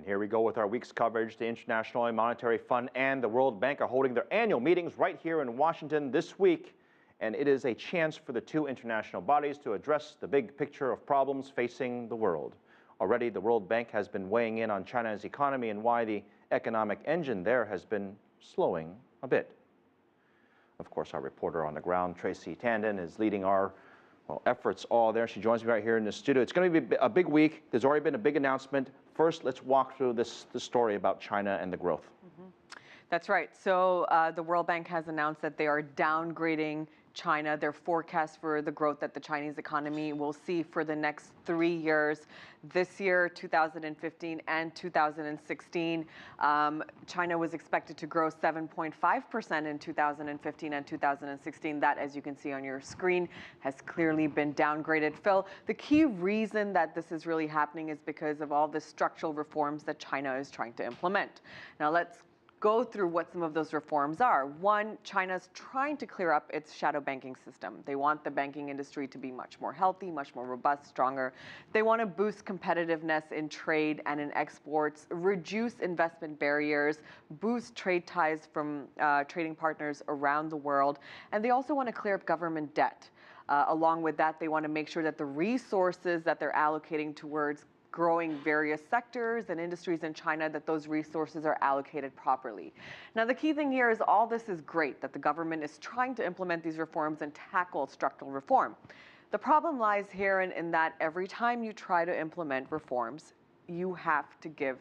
Here we go with our week's coverage. The International Monetary Fund and the World Bank are holding their annual meetings right here in Washington this week. And it is a chance for the two international bodies to address the big picture of problems facing the world. Already, the World Bank has been weighing in on China's economy and why the economic engine there has been slowing a bit. Of course, our reporter on the ground, Shraysi, Tandon, is leading our efforts all there. She joins me right here in the studio. It's going to be a big week. There's already been a big announcement. First, let's walk through the story about China and the growth. That's right. So the World Bank has announced that they are downgrading China, their forecast for the growth that the Chinese economy will see for the next 3 years. This year, 2015 and 2016, China was expected to grow 7.5% in 2015 and 2016. That, as you can see on your screen, has clearly been downgraded. Phil, the key reason that this is really happening is because of all the structural reforms that China is trying to implement. Now, let's go through what some of those reforms are. One, China's trying to clear up its shadow banking system. They want the banking industry to be much more healthy, much more robust, stronger. They want to boost competitiveness in trade and in exports, reduce investment barriers, boost trade ties from trading partners around the world. And they also want to clear up government debt. Along with that, they want to make sure that the resources that they're allocating towards growing various sectors and industries in China, that those resources are allocated properly. Now, the key thing here is all this is great, that the government is trying to implement these reforms and tackle structural reform. The problem lies here in that every time you try to implement reforms, you have to give,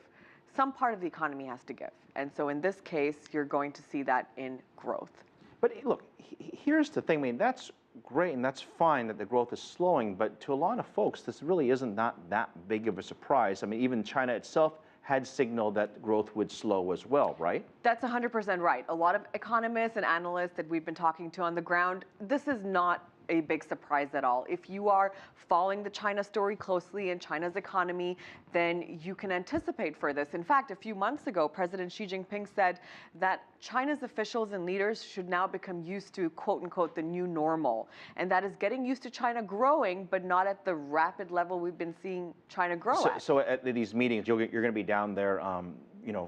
some part of the economy has to give. And so in this case, you're going to see that in growth. But look, here's the thing. I mean, that's great and that's fine that the growth is slowing, but to a lot of folks, this really isn't not that big of a surprise. I mean, even China itself had signaled that growth would slow as well, right? That's 100% right. A lot of economists and analysts that we've been talking to on the ground, this is not a big surprise at all. If you are following the China story closely and China's economy, then you can anticipate for this. In fact, a few months ago, President Xi Jinping said that China's officials and leaders should now become used to, quote unquote, the new normal. And that is getting used to China growing, but not at the rapid level we've been seeing China grow at. So at these meetings, you're going to be down there,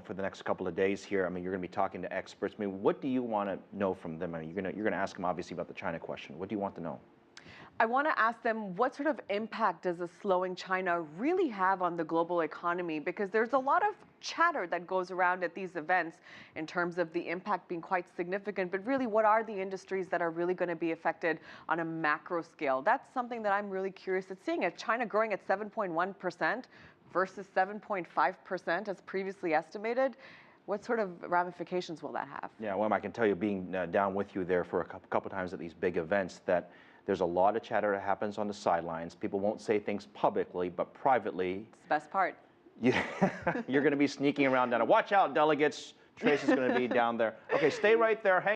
for the next couple of days here. I mean, you're going to be talking to experts. I mean, what do you want to know from them? I mean, you're going to ask them obviously about the China question. What do you want to know? I want to ask them, what sort of impact does a slowing China really have on the global economy? Because there's a lot of chatter that goes around at these events in terms of the impact being quite significant, but really, what are the industries that are really going to be affected on a macro scale? That's something that I'm really curious at seeing. If China growing at 7.1% versus 7.5% as previously estimated, what sort of ramifications will that have? Yeah, well, I can tell you, being down with you there for a couple times at these big events, that there's a lot of chatter that happens on the sidelines. People won't say things publicly, but privately. It's the best part. Yeah, you're going to be sneaking around down. Watch out, delegates. Trace is going to be down there. Okay, stay right there.